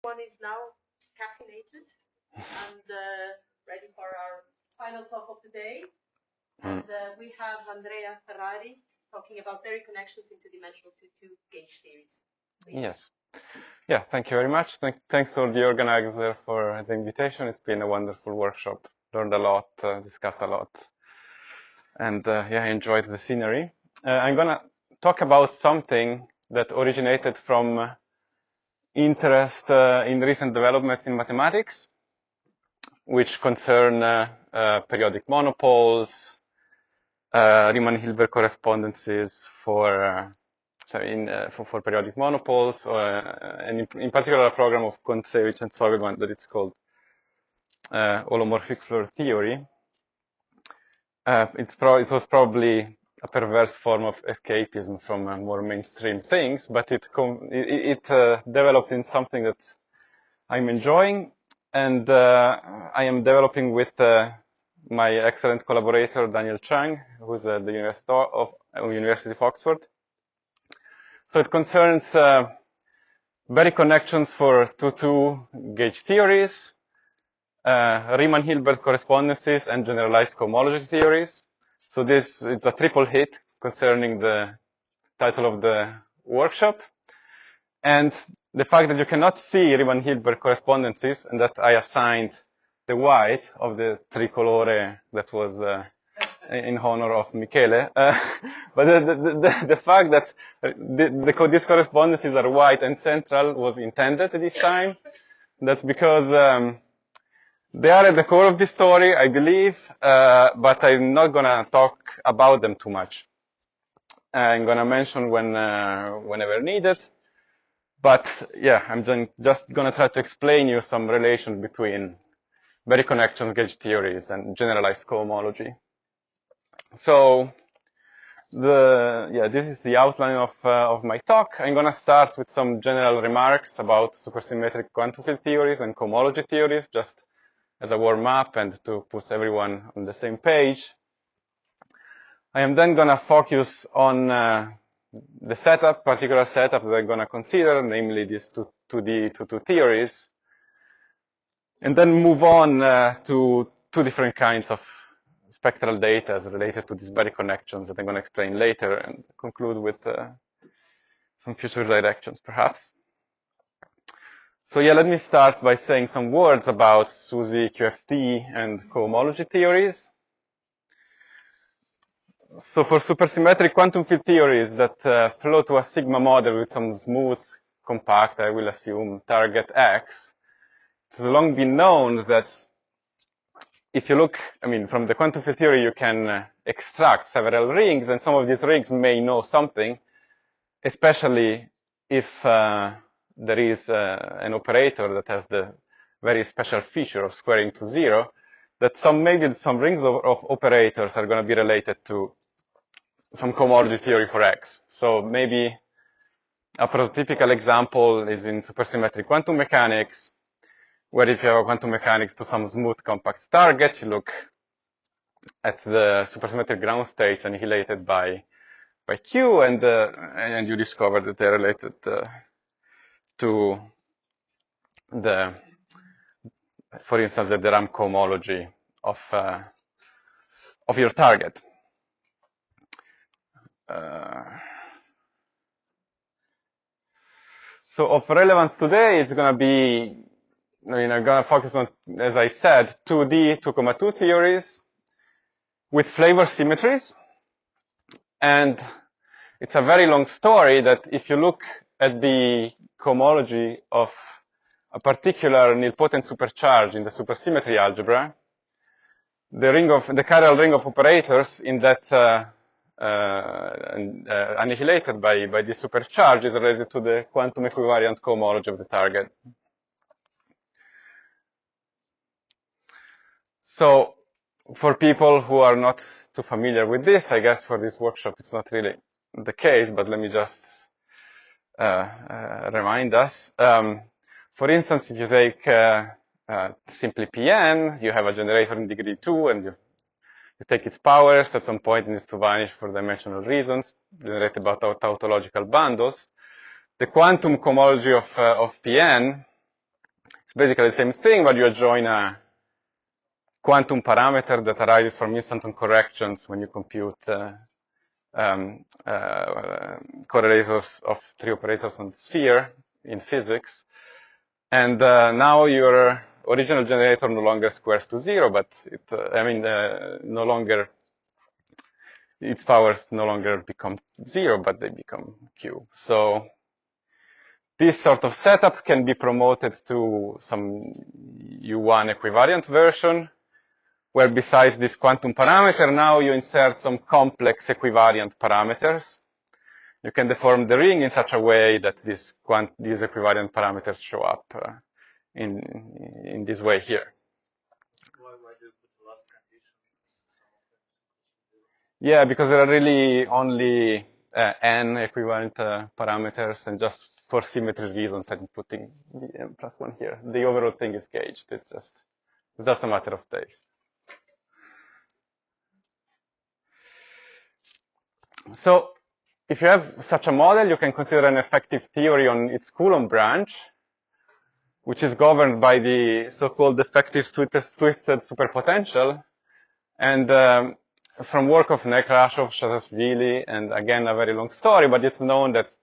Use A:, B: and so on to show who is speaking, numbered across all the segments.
A: One is now caffeinated and ready for our final talk of the day. And we have Andrea Ferrari talking about theory connections into dimensional 2-2 gauge theories. Please.
B: Yes. Yeah, thank you very much. Thanks to the organizer for the invitation. It's been a wonderful workshop. Learned a lot, discussed a lot. And yeah, I enjoyed the scenery. I'm going to talk about something that originated from interest in recent developments in mathematics, which concern periodic monopoles, Riemann-Hilbert correspondences for periodic monopoles, and in particular a program of Kontsevich and Sogelman that it's called holomorphic Floer theory. It was probably a perverse form of escapism from more mainstream things, but it developed in something that I'm enjoying, and I am developing with my excellent collaborator Daniel Chang, who's at the University of Oxford. So it concerns Berry connections for 2-2 gauge theories, Riemann-Hilbert correspondences, and generalized cohomology theories. So it's a triple hit concerning the title of the workshop. And the fact that you cannot see Riemann-Hilbert correspondences, and that I assigned the white of the tricolore that was in honor of Michele. But the fact that these correspondences are white and central was intended this time. That's because they are at the core of this story, I believe, but I'm not going to talk about them too much. I'm going to mention whenever needed. But yeah, I'm just going to try to explain you some relation between Berry connections, gauge theories, and generalized cohomology. So this is the outline of my talk. I'm going to start with some general remarks about supersymmetric quantum field theories and cohomology theories, just as a warm-up and to put everyone on the same page. I am then going to focus on the particular setup that I'm going to consider, namely these 2D, 2-2 theories, and then move on to two different kinds of spectral data related to these Berry connections that I'm going to explain later, and conclude with some future directions, perhaps. So yeah, let me start by saying some words about SUSY, QFT, and cohomology theories. So for supersymmetric quantum field theories that flow to a sigma model with some smooth, compact, I will assume, target X, it has long been known that if you look, from the quantum field theory, you can extract several rings, and some of these rings may know something, especially if there is an operator that has the very special feature of squaring to 0, that maybe some rings of operators are going to be related to some cohomology theory for X. So maybe a prototypical example is in supersymmetric quantum mechanics, where if you have a quantum mechanics to some smooth compact target, you look at the supersymmetric ground states annihilated by Q, and you discover that they're related to for instance, the RAM cohomology of your target. So of relevance today, it's going to be, I'm going to focus on, as I said, 2D 2,2 theories with flavor symmetries. And it's a very long story that if you look at the cohomology of a particular nilpotent supercharge in the supersymmetry algebra, the chiral ring of operators in that annihilated by this supercharge is related to the quantum equivariant cohomology of the target. So for people who are not too familiar with this, I guess for this workshop it's not really the case, but let me just remind us. For instance, if you take simply Pn, you have a generator in degree 2, and you take its powers. At some point, it needs to vanish for dimensional reasons, generated by tautological bundles. The quantum cohomology of Pn It's basically the same thing, but you join a quantum parameter that arises from instanton corrections when you compute correlators of three operators on the sphere in physics. And now your original generator no longer squares to zero, but no longer, its powers no longer become zero, but they become Q. So this sort of setup can be promoted to some U1 equivariant version, where besides this quantum parameter, now you insert some complex equivariant parameters. You can deform the ring in such a way that these equivariant parameters show up in this way here.
C: Why do you put the last condition?
B: Yeah, because there are really only n equivalent parameters, and just for symmetry reasons, I'm putting the n+1 here. The overall thing is gauged. It's just a matter of taste. So if you have such a model, you can consider an effective theory on its Coulomb branch, which is governed by the so-called effective twisted superpotential. And from work of Nekrasov, Shataishvili, and again, a very long story, but it's known that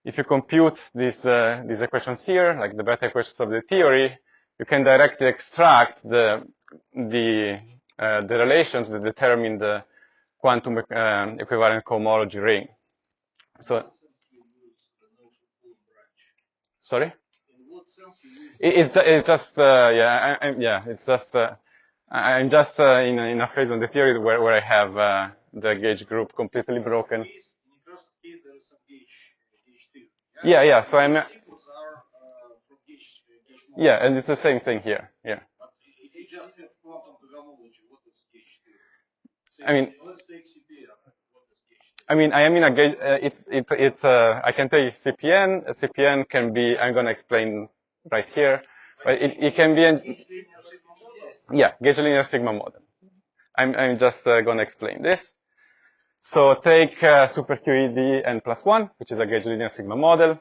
B: if you compute these equations here, like the beta equations of the theory, you can directly extract the relations that determine the quantum equivalent cohomology ring. So, sorry?
C: In what sense you use
B: it's just it's just I'm just in a phase on the theory where I have the gauge group completely broken.
C: In the first case, there is some gauge theory.
B: Yeah. So I'm.
C: Symbols are from gauge model.
B: Yeah, and it's the same thing here. Yeah.
C: But if you just have quantum cohomology, what is gauge theory?
B: I mean,
C: let's take CPN. What is gauge theory?
B: I mean, I am in a gauge. I can tell you CPN. CPN can be. I'm going to explain right here. But it can be gauge linear sigma model. I'm just going to explain this. So take super QED n+1, which is a gauge linear sigma model.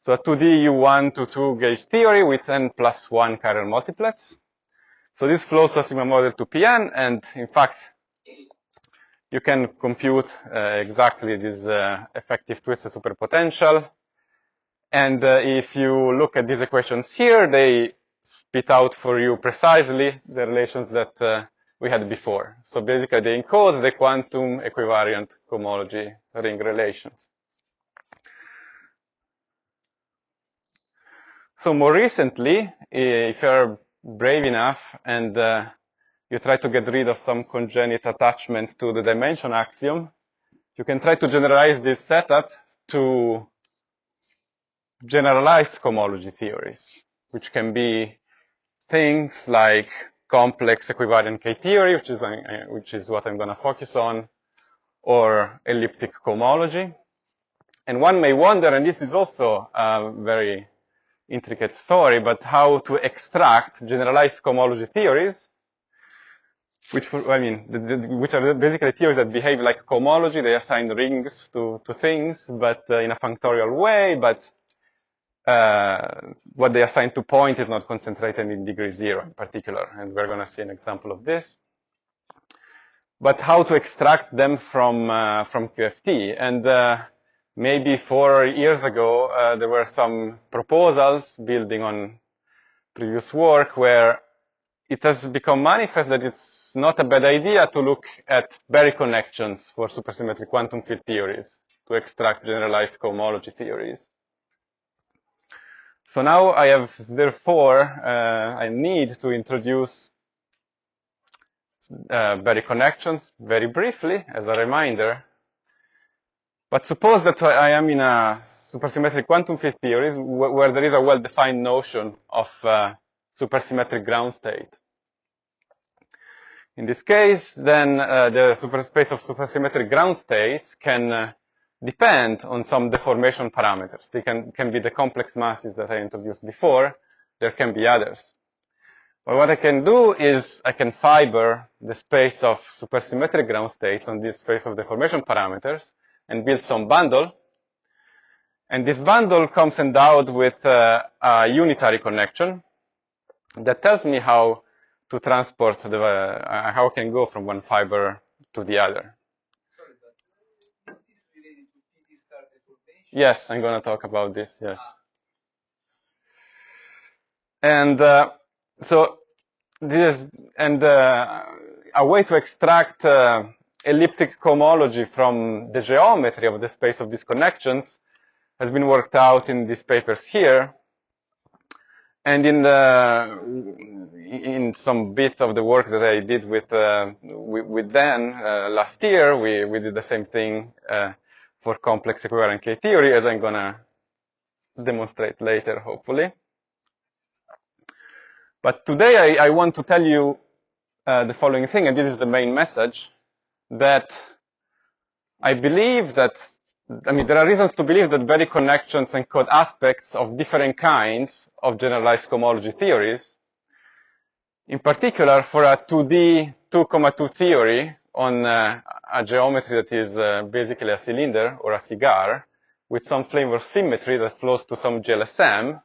B: So a 2D U1 to 2 gauge theory with n+1 chiral multiplets. So this flows to a sigma model to Pn, and in fact, you can compute exactly this effective twisted superpotential. And if you look at these equations here, they spit out for you precisely the relations that we had before. So basically, they encode the quantum equivariant cohomology ring relations. So more recently, if you're brave enough and you try to get rid of some congenital attachment to the dimension axiom, you can try to generalize this setup to generalized cohomology theories, which can be things like complex equivariant K theory, which is what I'm going to focus on, or elliptic cohomology. And one may wonder, and this is also a very intricate story, but how to extract generalized cohomology theories, which are basically theories that behave like cohomology. They assign rings to things, but in a functorial way, but what they assign to point is not concentrated in degree 0 in particular, and we're going to see an example of this. But how to extract them from QFT? And maybe 4 years ago, there were some proposals building on previous work where it has become manifest that it's not a bad idea to look at Berry connections for supersymmetric quantum field theories to extract generalized cohomology theories. So now I have, therefore, I need to introduce Berry connections very briefly as a reminder. But suppose that I am in a supersymmetric quantum field theory where there is a well-defined notion of supersymmetric ground state. In this case, then the superspace of supersymmetric ground states can depend on some deformation parameters. They can be the complex masses that I introduced before. There can be others. But what I can do is I can fiber the space of supersymmetric ground states on this space of deformation parameters and build some bundle. And this bundle comes endowed with a unitary connection. that tells me how to transport how I can go from one fiber to the other.
C: Sorry, but is this related to TD star deformation?
B: Yes, I'm going to talk about this, yes. And so this is, and a way to extract elliptic cohomology from the geometry of the space of these connections has been worked out in these papers here. And in some bit of the work that I did with Dan last year, we did the same thing for complex equivalent K theory, as I'm gonna demonstrate later, hopefully. But today I want to tell you the following thing, and this is the main message, that I believe that, there are reasons to believe that Berry connections encode aspects of different kinds of generalized cohomology theories. In particular, for a 2D 2,2 theory on a geometry that is basically a cylinder or a cigar with some flavor symmetry that flows to some GLSM,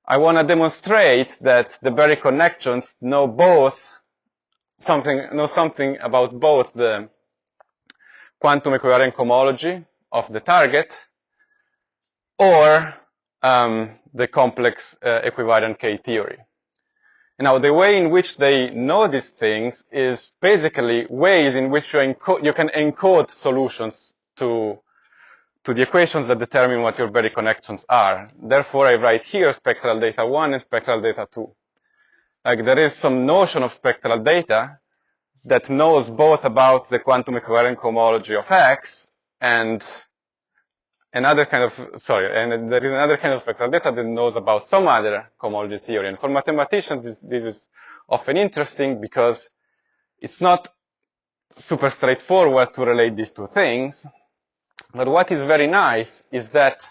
B: I want to demonstrate that the Berry connections know something about both the quantum equivalent cohomology of the target or the complex equivalent K theory. Now, the way in which they know these things is basically ways in which you can encode solutions to the equations that determine what your Berry connections are. Therefore, I write here spectral data 1 and spectral data 2. Like, there is some notion of spectral data that knows both about the quantum equivalent cohomology of X and there is another kind of spectral data that knows about some other cohomology theory. And for mathematicians, this is often interesting because it's not super straightforward to relate these two things. But what is very nice is that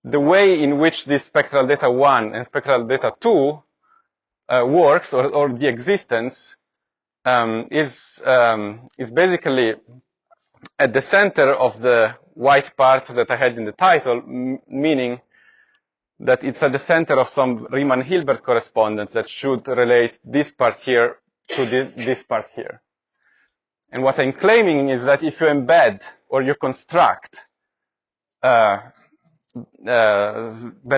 B: the way in which this spectral data 1 and spectral data 2 works, or the existence, is basically at the center of the white part that I had in the title, meaning that it's at the center of some Riemann-Hilbert correspondence that should relate this part here to this part here. And what I'm claiming is that if you embed or you construct Berry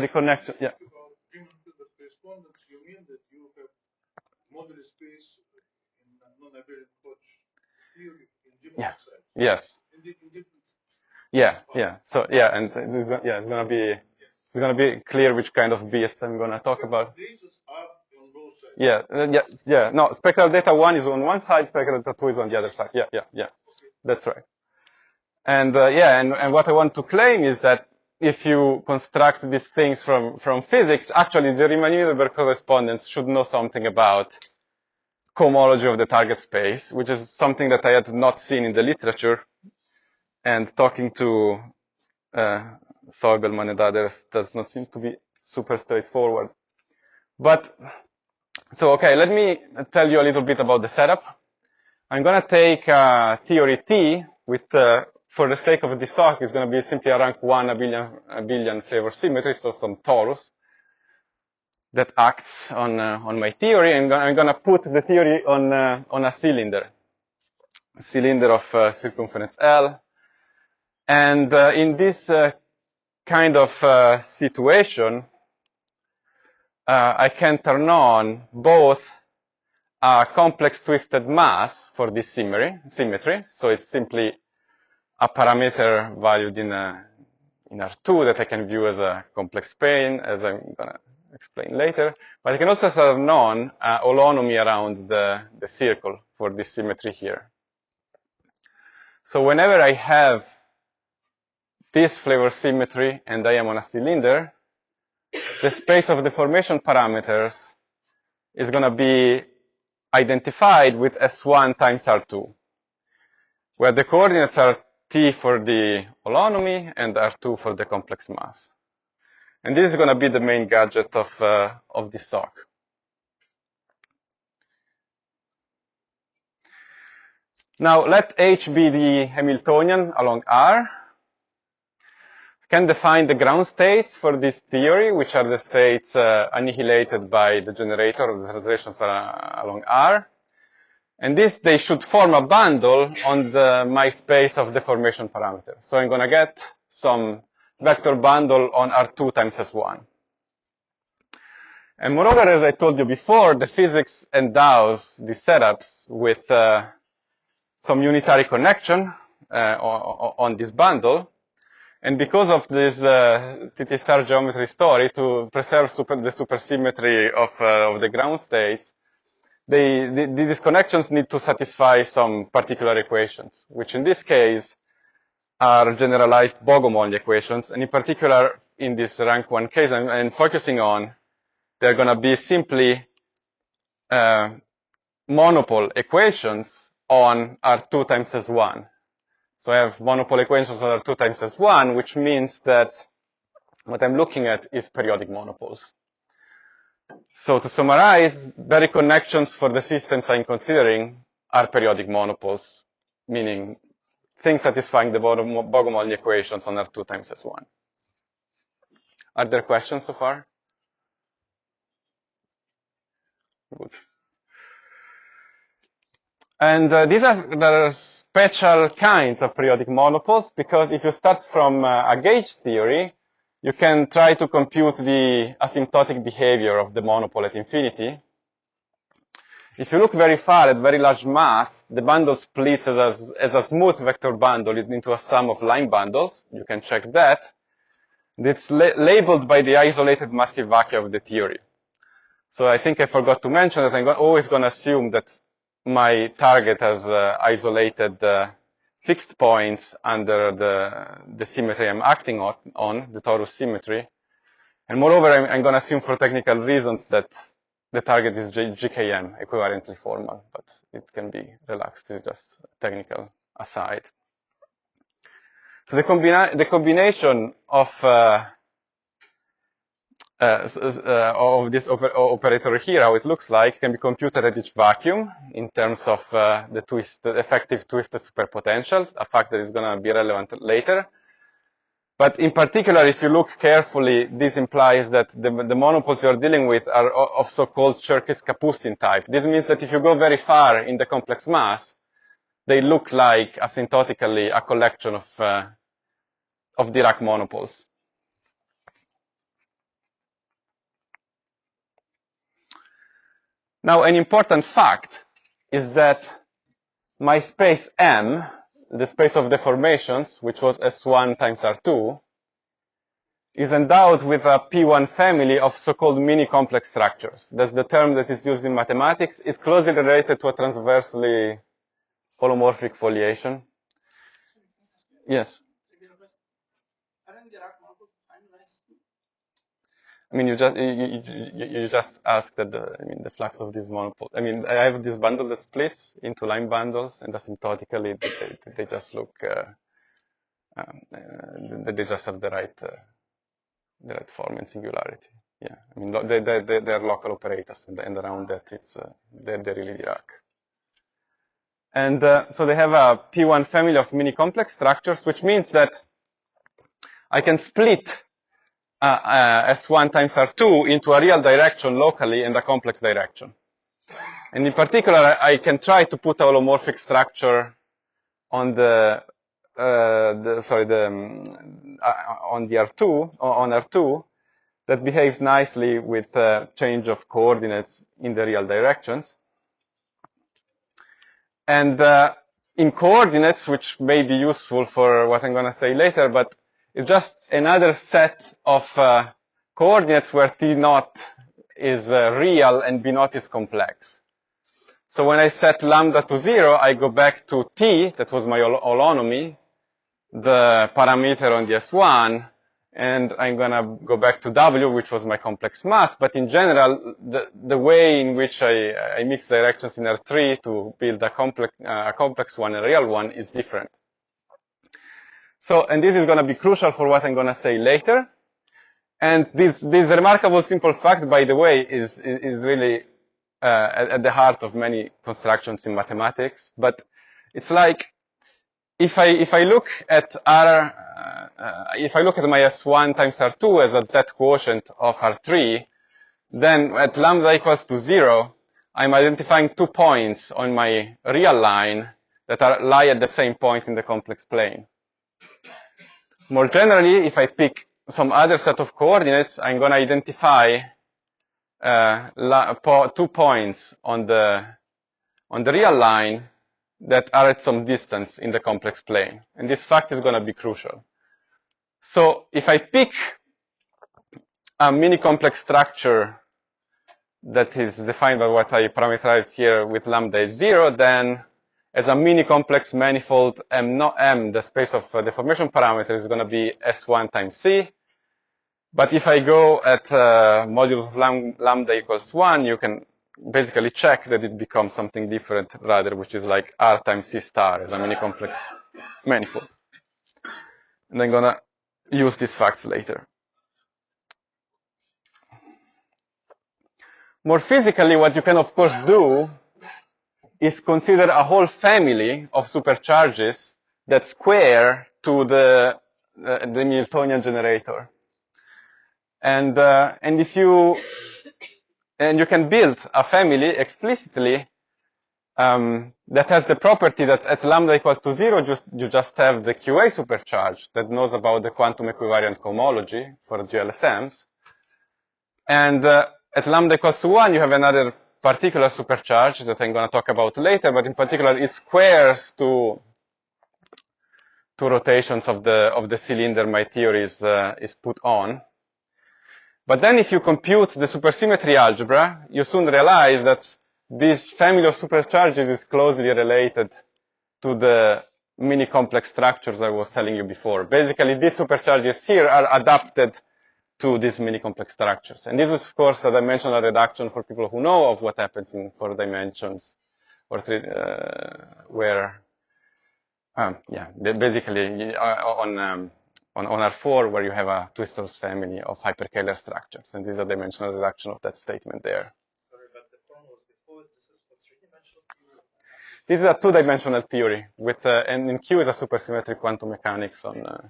B: connection, yeah.
C: About Riemann-Hilbert correspondence, you mean that you have moduli space in non-abelian Hodge theory in different sites?
B: Yes.
C: In different.
B: Yeah. So and it's gonna be clear which kind of BS I'm gonna talk about.
C: Data are on both sides.
B: Yeah. No, spectral data 1 is on one side, spectral data 2 is on the other side. Yeah. Okay. That's right. And and what I want to claim is that if you construct these things from physics, actually the Riemann-Hilbert correspondence should know something about cohomology of the target space, which is something that I had not seen in the literature. And talking to Soibelman and others does not seem to be super straightforward. But, so okay, let me tell you a little bit about the setup. I'm going to take theory T with, for the sake of this talk, it's going to be simply a rank 1 a billion flavor symmetry, so some torus that acts on my theory, and I'm going to put the theory on a cylinder of circumference L. And in this kind of situation, I can turn on both a complex twisted mass for this symmetry. So it's simply a parameter valued in R2 that I can view as a complex plane, as I'm going to explain later. But I can also turn on holonomy around the circle for this symmetry here. So whenever I have this flavor symmetry and I am on a cylinder, the space of deformation parameters is going to be identified with S1 times R2, where the coordinates are T for the holonomy and R2 for the complex mass. And this is going to be the main gadget of this talk. Now let H be the Hamiltonian along R. can define the ground states for this theory, which are the states annihilated by the generator of the translations along R. And they should form a bundle on my space of deformation parameter. So I'm going to get some vector bundle on R2 times S1. And moreover, as I told you before, the physics endows these setups with some unitary connection on this bundle. And because of this TT star geometry story, to preserve the supersymmetry of the ground states, these connections need to satisfy some particular equations, which in this case are generalized cohomology equations. And in particular, in this rank 1 case, I'm focusing on, they're going to be simply monopole equations on R2 times S1. So I have monopole equations on R2 times S1, which means that what I'm looking at is periodic monopoles. So to summarize, Berry connections for the systems I'm considering are periodic monopoles, meaning things satisfying the cohomology equations on R2 times S1. Are there questions so far? Good. And there are special kinds of periodic monopoles, because if you start from a gauge theory, you can try to compute the asymptotic behavior of the monopole at infinity. If you look very far at very large mass, the bundle splits as a smooth vector bundle into a sum of line bundles. You can check that. It's labeled by the isolated massive vacuum of the theory. So I think I forgot to mention that I'm always going to assume that my target has isolated fixed points under the symmetry I'm acting on, the torus symmetry. And moreover, I'm going to assume for technical reasons that the target is GKM, equivalently formal, but it can be relaxed. It's just technical aside. So the combination of this operator here, how it looks like, can be computed at each vacuum in terms of the effective twisted superpotential, a fact that is going to be relevant later. But in particular, if you look carefully, this implies that the monopoles you're dealing with are of so-called Cherkis-Kapustin type. This means that if you go very far in the complex mass, they look like asymptotically a collection of Dirac monopoles. Now, an important fact is that my space M, the space of deformations, which was S1 times R2, is endowed with a P1 family of so-called mini-complex structures. That's the term that is used in mathematics. It's closely related to a transversely holomorphic foliation. Yes? I mean, you just asked that the flux of this monopole. I mean, I have this bundle that splits into line bundles, and asymptotically, they just look, they just have the right form and singularity. Yeah, I mean, they're local operators, and around that, they're really Dirac. And so they have a P1 family of mini-complex structures, which means that I can split S1 times R2 into a real direction locally and a complex direction. And in particular, I can try to put a holomorphic structure on on R2 that behaves nicely with change of coordinates in the real directions. And in coordinates, which may be useful for what I'm going to say later, but it's just another set of coordinates where T naught is real and B naught is complex. So when I set lambda to 0, I go back to T, that was my holonomy, the parameter on the S1, and I'm going to go back to W, which was my complex mass. But in general, the way in which I mix directions in R3 to build a complex one and a real one is different. So, and this is going to be crucial for what I'm going to say later. And this remarkable simple fact, by the way, is really at the heart of many constructions in mathematics. But it's like, if I look at if I look at my S1 times R2 as a Z quotient of R3, then at lambda equals to 0, I'm identifying 2 points on my real line that lie at the same point in the complex plane. More generally, if I pick some other set of coordinates, I'm going to identify 2 points on the real line that are at some distance in the complex plane. And this fact is going to be crucial. So if I pick a mini-complex structure that is defined by what I parameterized here with lambda is 0, then as a mini-complex manifold M, not M, the space of deformation parameter is going to be S1 times C. But if I go at modulus of lambda equals 1, you can basically check that it becomes something different rather, which is like R times C star as a mini-complex manifold. And I'm going to use these facts later. More physically, what you can, of course, do is consider a whole family of supercharges that square to the Hamiltonian generator. And you can build a family explicitly that has the property that at lambda equals to 0, you just have the QA supercharge that knows about the quantum equivariant cohomology for GLSMs. And at lambda equals to 1, you have another particular supercharge that I'm going to talk about later, but in particular, it squares to rotations of the cylinder my theory is put on. But then if you compute the supersymmetry algebra, you soon realize that this family of supercharges is closely related to the mini-complex structures I was telling you before. Basically, these supercharges here are adapted to these mini-complex structures. And this is, of course, a dimensional reduction for people who know of what happens in 4 dimensions, or basically on R4, where you have a Twistor's family of hyperkähler structures. And this is a dimensional reduction of that statement there.
D: Sorry, but the form was before. This is for 3-dimensional theory?
B: This is a 2-dimensional theory, with and in Q is a supersymmetric quantum mechanics on...
D: but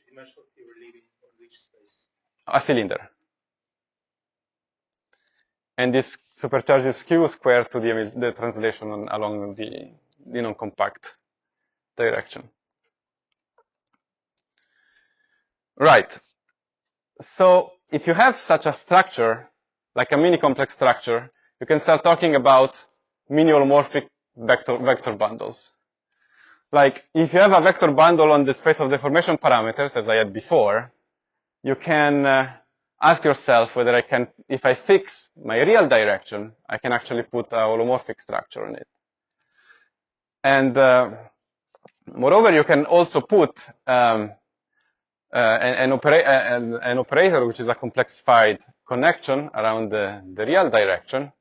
D: 3-dimensional theory leading on which space?
B: A cylinder. And this supercharge is Q squared to the translation along the non-compact direction. Right. So if you have such a structure, like a mini-complex structure, you can start talking about mini-holomorphic vector bundles. Like, if you have a vector bundle on the space of deformation parameters, as I had before, you can ask yourself whether I can, if I fix my real direction, I can actually put a holomorphic structure on it. And moreover, you can also put an operator which is a complexified connection around the real direction.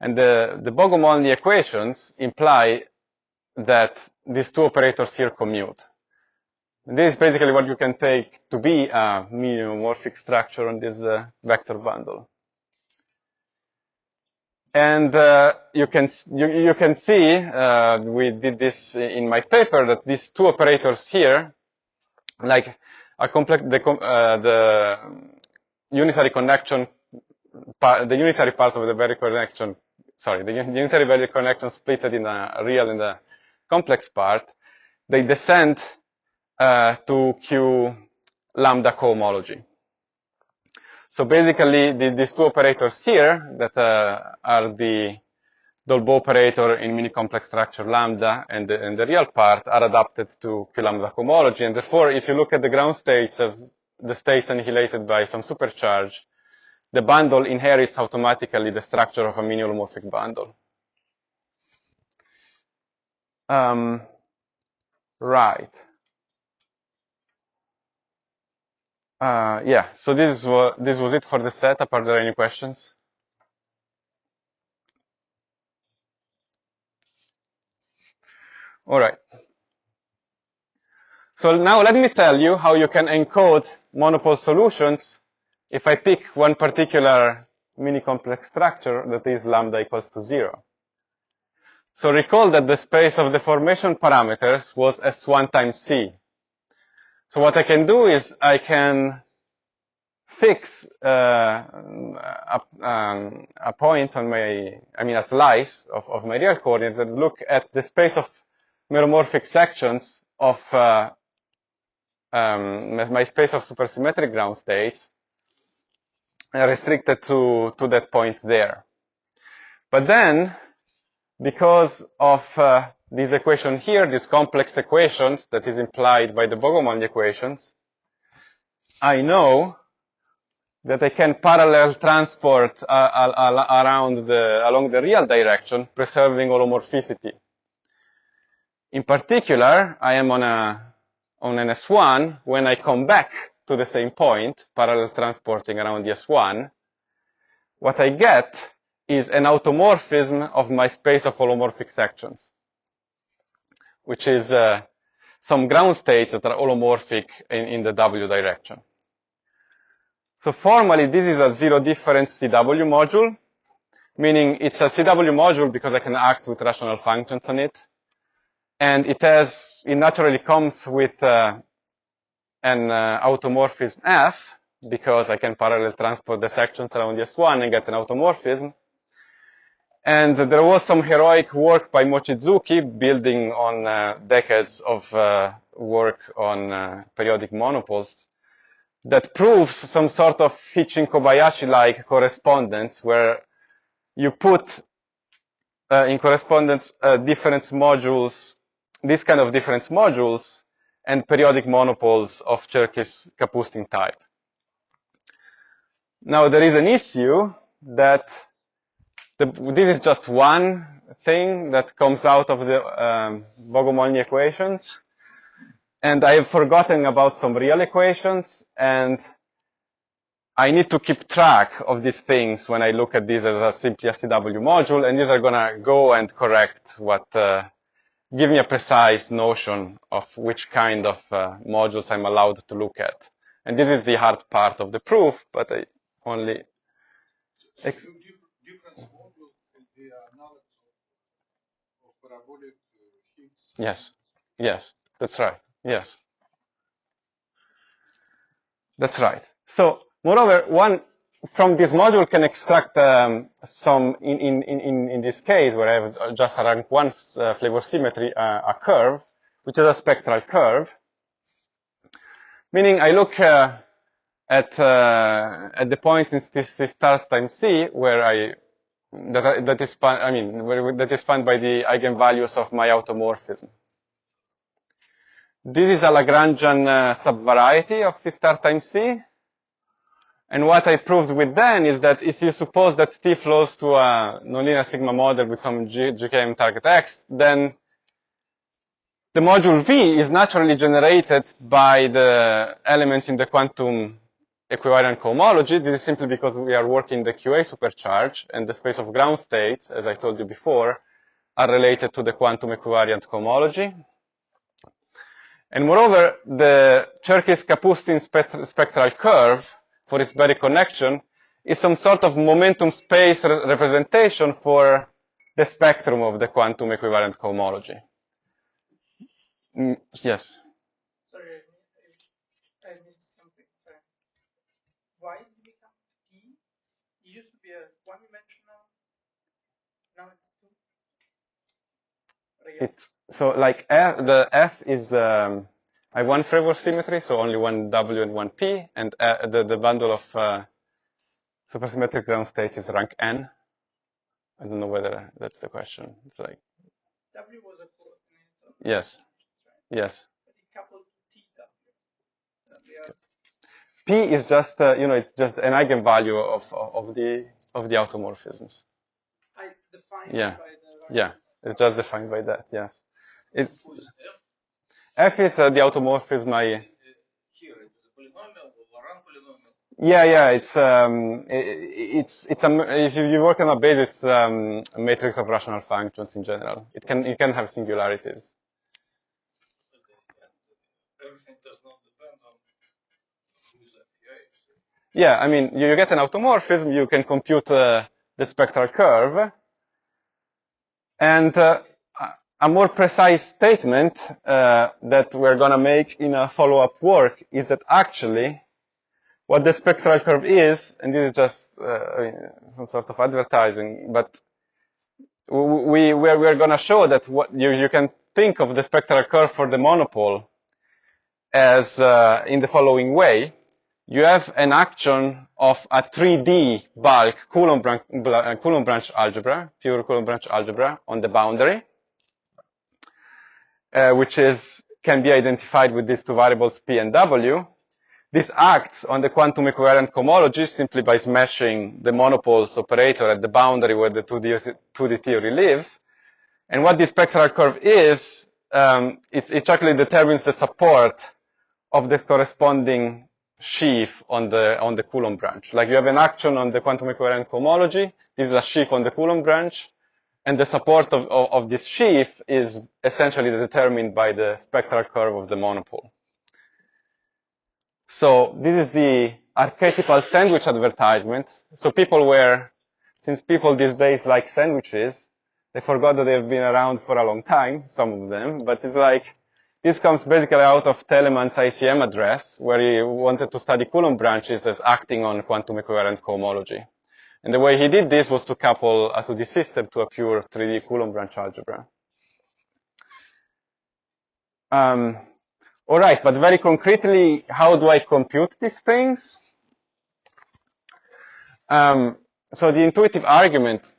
B: And the Bogomolny equations imply that these 2 operators here commute. And this is basically what you can take to be a mini-homomorphic structure on this vector bundle. And you can see, we did this in my paper, that these 2 operators here, like a the unitary connection, the unitary part of the vary connection, sorry, the unitary vary connection split in a real and a complex part, they descend to Q lambda cohomology. So basically, these 2 operators here that are the Dolbeau operator in mini-complex structure lambda and the real part are adapted to Q lambda cohomology. And therefore, if you look at the ground states as the states annihilated by some supercharge, the bundle inherits automatically the structure of a mini-holomorphic bundle. Right. Yeah, so this was it for the setup. Are there any questions? All right. So now let me tell you how you can encode monopole solutions if I pick one particular mini-complex structure that is lambda equals to 0. So recall that the space of deformation parameters was S1 times C. So what I can do is I can fix a point on my, a slice of my real coordinates and look at the space of meromorphic sections of my space of supersymmetric ground states restricted to that point there. But then, because of this equation here, these complex equations that is implied by the Bogomolny equations, I know that I can parallel transport along the real direction, preserving holomorphicity. In particular, I am on an S1. When I come back to the same point, parallel transporting around the S1, what I get is an automorphism of my space of holomorphic sections, which is some ground states that are holomorphic in the W direction. So formally, this is a zero difference CW module, meaning it's a CW module because I can act with rational functions on it. And it naturally comes with an automorphism F, because I can parallel transport the sections around the S1 and get an automorphism. And there was some heroic work by Mochizuki, building on decades of work on periodic monopoles, that proves some sort of Hitchin-Kobayashi-like correspondence, where you put in correspondence difference modules, this kind of difference modules, and periodic monopoles of Cherkis-Kapustin type. Now there is an issue that this is just one thing that comes out of the Bogomolny equations, and I have forgotten about some real equations, and I need to keep track of these things when I look at this as a simply a CW module, and these are gonna go and correct what, give me a precise notion of which kind of modules I'm allowed to look at. And this is the hard part of the proof, but I only...
C: Difference modules will be analogous of parabolic Higgs.
B: Yes, yes, that's right, yes. That's right. So, moreover, one from this module can extract some, in this case, where I have just a rank 1 flavor symmetry, a curve, which is a spectral curve. Meaning I look at the points in C stars times C, where that is spanned by the eigenvalues of my automorphism. This is a Lagrangian subvariety of C star times C. And what I proved with then is that if you suppose that T flows to a nonlinear sigma model with some GKM target X, then the module V is naturally generated by the elements in the quantum equivariant cohomology. This is simply because we are working the QA supercharge, and the space of ground states, as I told you before, are related to the quantum equivariant cohomology. And moreover, the Cherkis-Kapustin spectral curve for its Berry connection is some sort of momentum space representation for the spectrum of the quantum equivariant cohomology. Yes?
D: Sorry, I missed something. Why did it become P? It used to be a one-dimensional, now it's two.
B: It's, so like the F is I have one flavor symmetry, so only one W and one P, and the bundle of supersymmetric ground states is rank N. I don't know whether that's the question. It's like
D: W was a coordinate.
B: Yes.
D: Right?
B: Yes.
D: But it coupled to TW.
B: P is just it's just an eigenvalue of the automorphisms.
D: I defined
B: Yeah.
D: by the
B: Yeah. It's just defined by that. Yes. F is the automorphism.
C: Here it is a polynomial, Laurent polynomial.
B: Yeah. It's if you work on a base, it's a matrix of rational functions in general. It can have singularities.
C: Everything does not depend on who's at the edge.
B: Yeah, I mean, you get an automorphism, you can compute the spectral curve, And a more precise statement that we're going to make in a follow-up work is that actually what the spectral curve is, and this is just some sort of advertising, but we're going to show that what you can think of the spectral curve for the monopole as in the following way. You have an action of a 3D bulk Coulomb branch algebra, pure Coulomb branch algebra on the boundary, which can be identified with these two variables P and W. This acts on the quantum equivalent cohomology simply by smashing the monopoles operator at the boundary where the 2D theory lives. And what this spectral curve is, it actually determines the support of the corresponding sheaf on the Coulomb branch. Like you have an action on the quantum equivalent cohomology, this is a sheaf on the Coulomb branch, and the support of this sheaf is essentially determined by the spectral curve of the monopole. So this is the archetypal sandwich advertisement. So since people these days like sandwiches, they forgot that they've been around for a long time, some of them, but it's like, this comes basically out of Telemann's ICM address, where he wanted to study Coulomb branches as acting on quantum equivalent cohomology. And the way he did this was to couple a 2D system to a pure 3D Coulomb branch algebra. All right, but very concretely, how do I compute these things? So the intuitive argument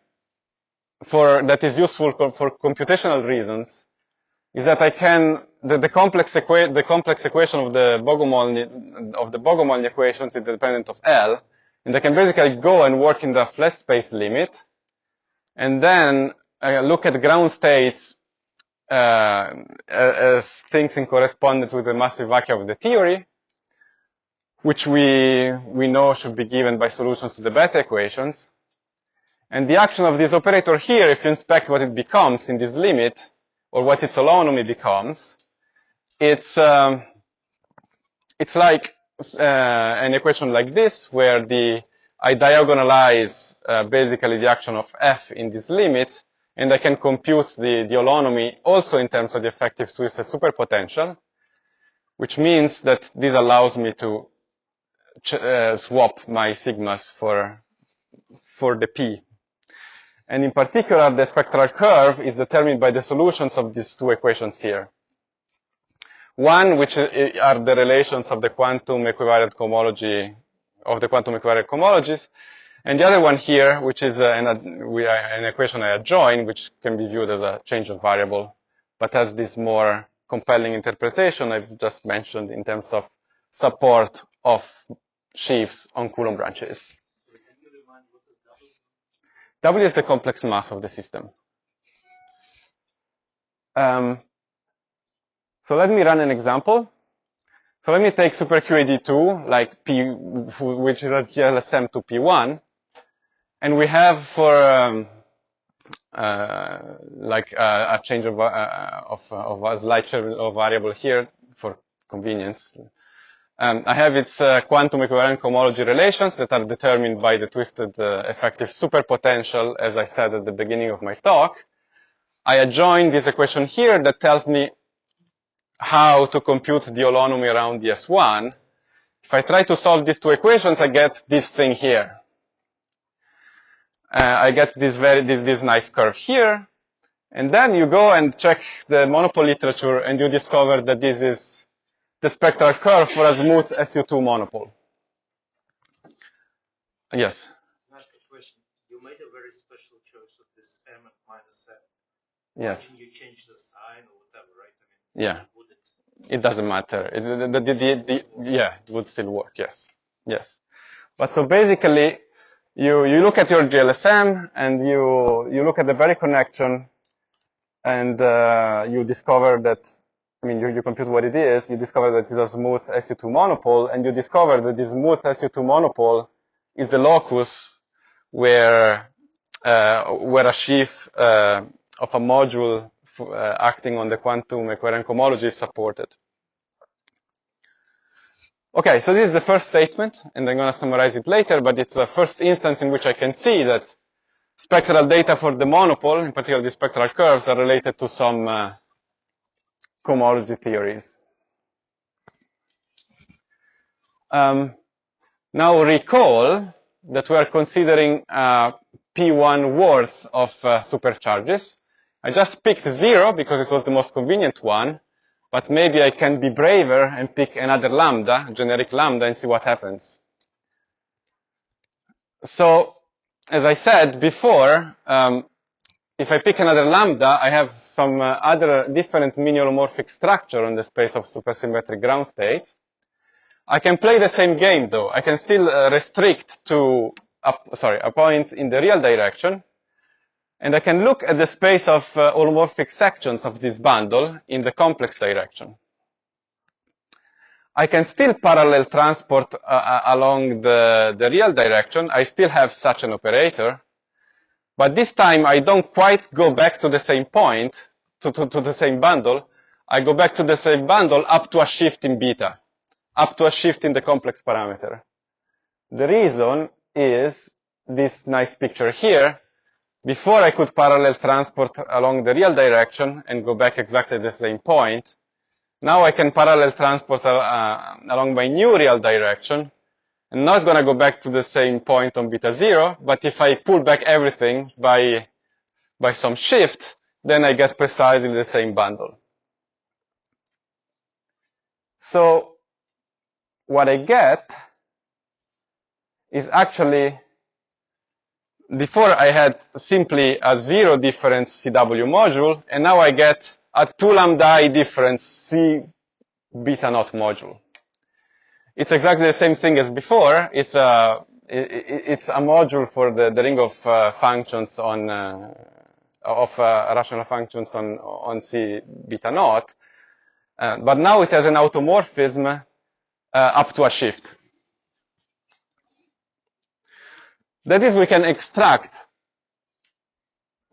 B: that is useful for computational reasons is that I can the complex equation of the Bogomolny equations is independent of L, and I can basically go and work in the flat space limit, and then look at ground states as things in correspondence with the massive vacuum of the theory, which we know should be given by solutions to the beta equations. And the action of this operator here, if you inspect what it becomes in this limit, or what its holonomy becomes, it's like an equation like this, where I diagonalize basically the action of f in this limit, and I can compute the holonomy also in terms of the effective Swiss superpotential, which means that this allows me to swap my sigmas for the p. And in particular, the spectral curve is determined by the solutions of these two equations here. One, which are the relations of the quantum equivalent cohomology, of the quantum equivalent cohomologies, and the other one here, which is an equation I adjoin, which can be viewed as a change of variable, but has this more compelling interpretation I've just mentioned in terms of support of sheaves on Coulomb branches. W is the complex mass of the system. So let me run an example. So let me take super QAD2, like P, which is a GLSM to P1, and we have for like a change of a slight change of variable here for convenience. I have its quantum equivalent cohomology relations that are determined by the twisted effective superpotential, as I said at the beginning of my talk. I adjoin this equation here that tells me how to compute the holonomy around the S1. If I try to solve these two equations, I get this thing here. I get this nice curve here. And then you go and check the monopole literature, and you discover that this is the spectral curve for a smooth SU2 monopole. Yes?
E: Can I ask a question? You made a very special choice of this M minus M.
B: Yes.
E: Can you change the sign or whatever, right? I mean,
B: Yeah.
E: would it?
B: It doesn't matter. Yeah, it would still work. Yes. Yes. But so basically, you look at your GLSM and you look at the very connection, and you discover that, I mean, you compute what it is, you discover that it's a smooth SU2 monopole, and you discover that this smooth SU2 monopole is the locus where a sheaf of a module acting on the quantum equivalent cohomology is supported. Okay, so this is the first statement, and I'm going to summarize it later, but it's a first instance in which I can see that spectral data for the monopole, in particular the spectral curves, are related to some cohomology theories. Now recall that we are considering P1 worth of supercharges. I just picked 0 because it was the most convenient one, but maybe I can be braver and pick another lambda, generic lambda, and see what happens. So, as I said before, if I pick another lambda, I have some other different mini-holomorphic structure on the space of supersymmetric ground states. I can play the same game though. I can still restrict to a point in the real direction, and I can look at the space of holomorphic sections of this bundle in the complex direction. I can still parallel transport along the real direction. I still have such an operator, but this time I don't quite go back to the same point, to the same bundle. I go back to the same bundle up to a shift in beta, up to a shift in the complex parameter. The reason is this nice picture here. Before I could parallel transport along the real direction and go back exactly the same point. Now I can parallel transport along my new real direction. I'm not going to go back to the same point on beta 0, but if I pull back everything by some shift, then I get precisely the same bundle. So what I get is actually, before I had simply a 0 difference CW module, and now I get a 2 lambda I difference C beta naught module. It's exactly the same thing as before. It's a module for the ring of functions on rational functions on C beta naught, but now it has an automorphism up to a shift. That is, we can extract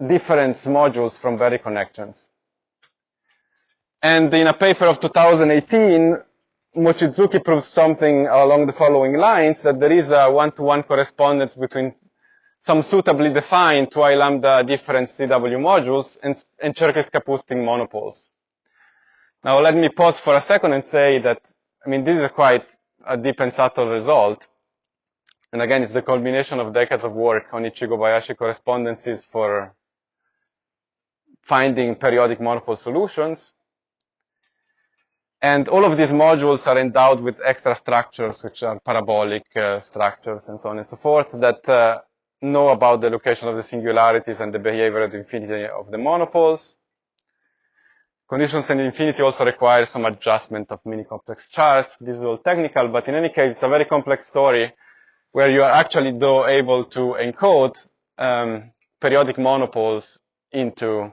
B: difference modules from Berry connections. And in a paper of 2018, Mochizuki proves something along the following lines, that there is a one-to-one correspondence between some suitably defined 2I lambda difference CW modules and Cherkis-Kapustin monopoles. Now let me pause for a second and say that, I mean, this is quite a deep and subtle result. And again, it's the culmination of decades of work on Ichigo-Bayashi correspondences for finding periodic monopole solutions. And all of these modules are endowed with extra structures, which are parabolic structures and so on and so forth, that know about the location of the singularities and the behavior at infinity of the monopoles. Conditions at infinity also require some adjustment of mini-complex charts. This is all technical, but in any case, it's a very complex story where you are actually, though, able to encode periodic monopoles into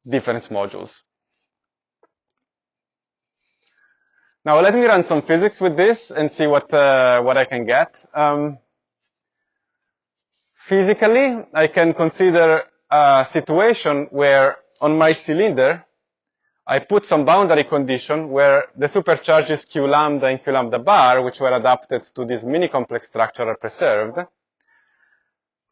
B: difference modules. Now let me run some physics with this and see what I can get. Physically, I can consider a situation where on my cylinder, I put some boundary condition where the supercharges Q lambda and Q lambda bar, which were adapted to this mini-complex structure, are preserved.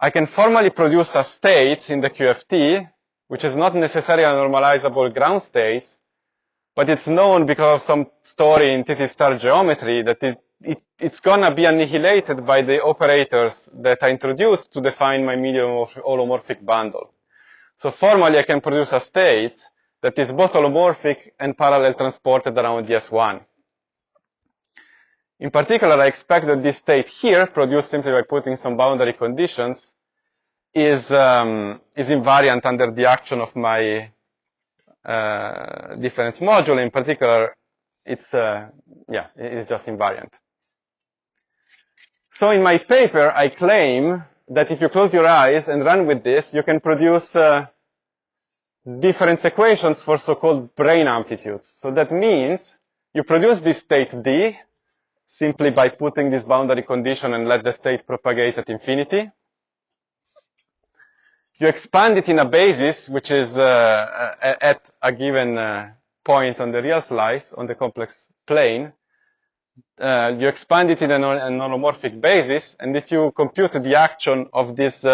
B: I can formally produce a state in the QFT, which is not necessarily a normalizable ground state, but it's known because of some story in TT star geometry that it's gonna be annihilated by the operators that I introduced to define my mini-holomorphic bundle. So formally I can produce a state that is both holomorphic and parallel transported around DS1. In particular, I expect that this state here, produced simply by putting some boundary conditions, is invariant under the action of my difference module. In particular, it's just invariant. So in my paper, I claim that if you close your eyes and run with this, you can produce difference equations for so-called brain amplitudes. So that means you produce this state D simply by putting this boundary condition and let the state propagate at infinity. You expand it in a basis, which is at a given point on the real slice, on the complex plane. You expand it in a non-holomorphic basis, and if you compute the action of this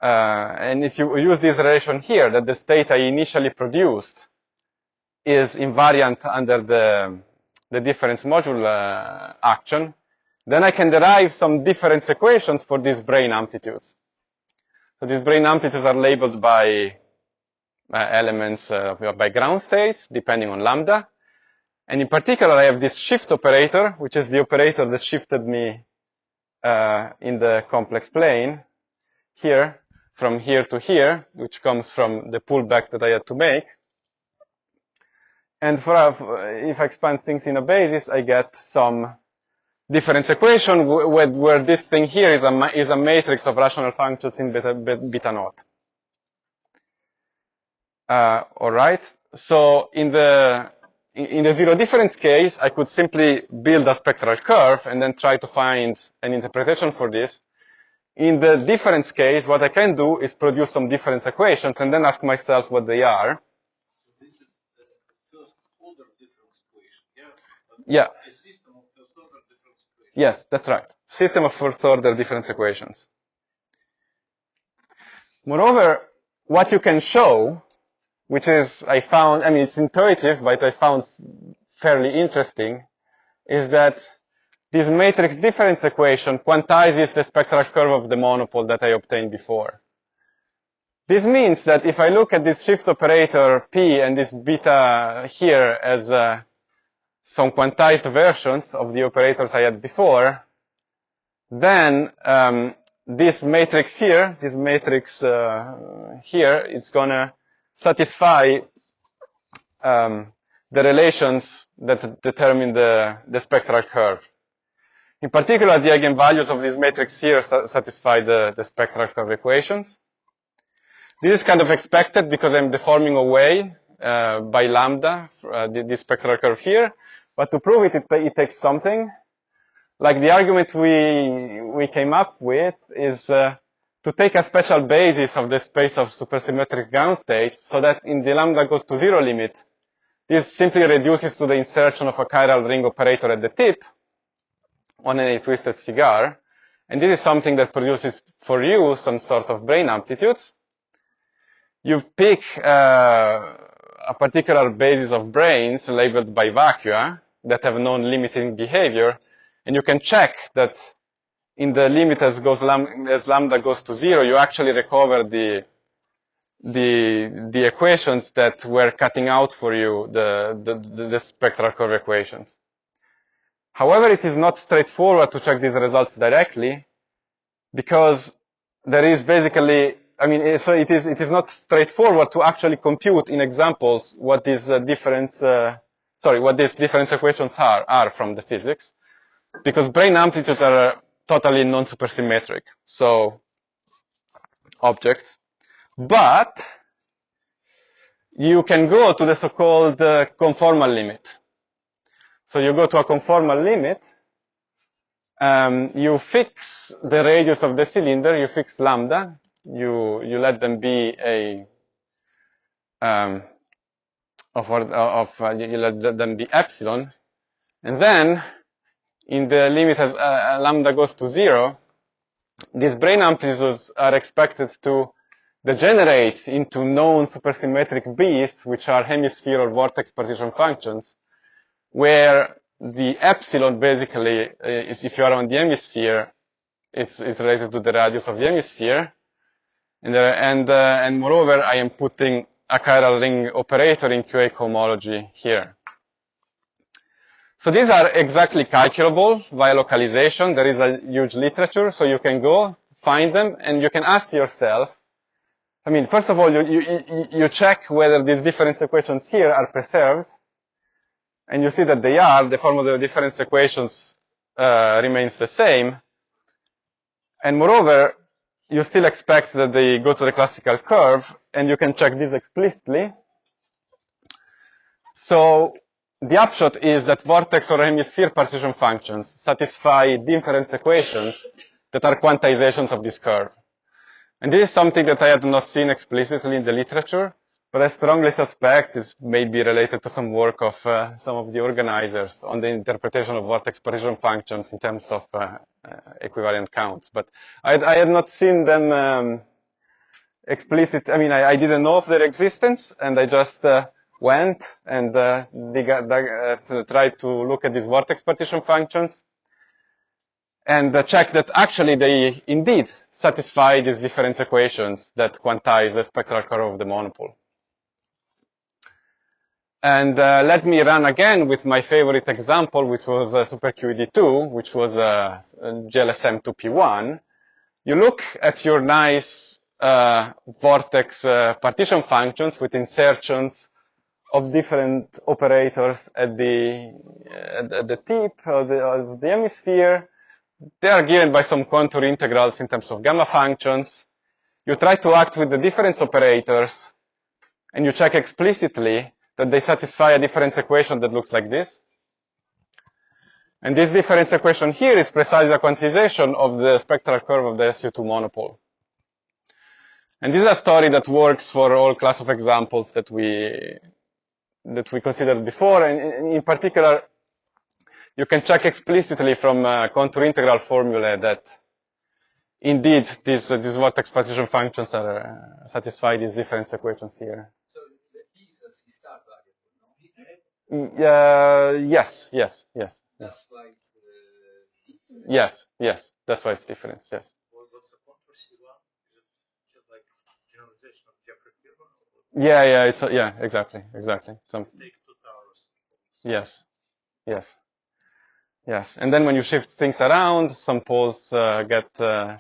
B: and if you use this relation here, that the state I initially produced is invariant under the difference module action, then I can derive some difference equations for these brane amplitudes. So these brane amplitudes are labeled by elements, by ground states, depending on lambda. And in particular, I have this shift operator, which is the operator that shifted me in the complex plane here, from here to here, which comes from the pullback that I had to make. And if I expand things in a basis, I get some difference equation where this thing here is a matrix of rational functions in beta naught. All right. So in the zero difference case, I could simply build a spectral curve and then try to find an interpretation for this. In the difference case, what I can do is produce some difference equations and then ask myself what they are.
C: This is first order difference equation, yeah?
B: Yeah.
C: A system of first order difference equations.
B: Yes, that's right. System of first order difference equations. Moreover, what you can show, which is, it's intuitive, but I found fairly interesting, is that this matrix difference equation quantizes the spectral curve of the monopole that I obtained before. This means that if I look at this shift operator P and this beta here as some quantized versions of the operators I had before, then this matrix here, here, is going to satisfy the relations that determine the spectral curve. In particular, the eigenvalues of this matrix here satisfy the spectral curve equations. This is kind of expected because I'm deforming away by lambda this spectral curve here. But to prove it, it takes something. Like the argument we came up with is to take a special basis of the space of supersymmetric ground states so that in the lambda goes to 0 limit, this simply reduces to the insertion of a chiral ring operator at the tip on any twisted cigar. And this is something that produces for you some sort of brane amplitudes. You pick a particular basis of branes labeled by vacua that have non-limiting behavior, and you can check that in the limit as lambda goes to 0, you actually recover the equations that were cutting out for you the spectral curve equations. However, it is not straightforward to check these results directly because there is basically, so it is not straightforward to actually compute in examples what these difference equations are from the physics, because brane amplitudes are totally non-supersymmetric, so objects. But you can go to the so-called conformal limit. So you go to a conformal limit, you fix the radius of the cylinder, you fix lambda, you let them be you let them be epsilon, and then in the limit as lambda goes to 0, these brane amplitudes are expected to degenerate into known supersymmetric beasts, which are hemisphere or vortex partition functions, where the epsilon basically is, if you are on the hemisphere, it's related to the radius of the hemisphere, and moreover, I am putting a chiral ring operator in QA cohomology here. So these are exactly calculable via localization. There is a huge literature, so you can go find them, and you can ask yourself, first of all, you check whether these difference equations here are preserved, and you see that they are. The form of the difference equations remains the same. And moreover, you still expect that they go to the classical curve, and you can check this explicitly. So the upshot is that vortex or hemisphere partition functions satisfy difference equations that are quantizations of this curve. And this is something that I had not seen explicitly in the literature, but I strongly suspect this may be related to some work of some of the organizers on the interpretation of vortex partition functions in terms of equivalent counts. But I had not seen them explicit, I mean, I didn't know of their existence, and I just went and tried to look at these vortex partition functions and check that actually they indeed satisfy these difference equations that quantize the spectral curve of the monopole. And let me run again with my favorite example, which was Super QED2, which was GLSM 2P1. You look at your nice vortex partition functions with insertions of different operators at the tip of the hemisphere. They are given by some contour integrals in terms of gamma functions. You try to act with the difference operators, and you check explicitly that they satisfy a difference equation that looks like this. And this difference equation here is precisely a quantization of the spectral curve of the SU2 monopole. And this is a story that works for all class of examples that we considered before, and in particular, you can check explicitly from contour integral formulae that indeed these vortex partition functions are satisfy these difference equations here.
F: So the P is a C star variable, no?
B: Yes.
F: That's why it's different.
B: Yes, that's why it's different, yes.
E: What's the contour C1? Is it just like generalization of Jeffrey Firman?
B: Yeah, exactly.
E: Take 2 towers.
B: Yes. And then when you shift things around, some poles get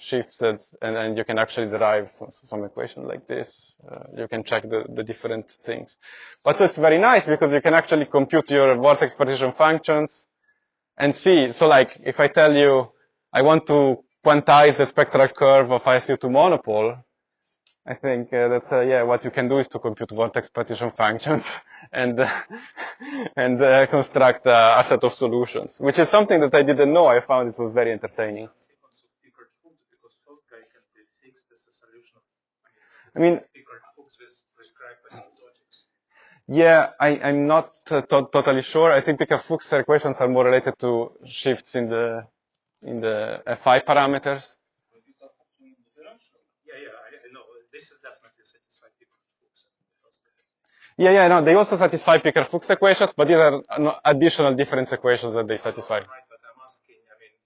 B: shifted, and you can actually derive some equation like this. You can check the different things. But so it's very nice because you can actually compute your vortex partition functions and see. So like, if I tell you I want to quantize the spectral curve of SU2 monopole, I think that what you can do is to compute vortex partition functions and construct a set of solutions, which is something that I didn't know. I found it was very entertaining.
E: Sequence of Pickard Fuchs, because first guy can be fixed as a solution of,
B: I mean,
E: Pickard Fuchs with prescribed asymptotics.
B: Yeah, I'm not totally sure. I think Pickard Fuchs equations are more related to shifts in the Fi parameters.
E: I know. This is definitely satisfied Pickard Fuchs.
B: No, they also satisfy Pickard Fuchs equations, but these are additional difference equations that they satisfy.
E: Right, but I'm asking,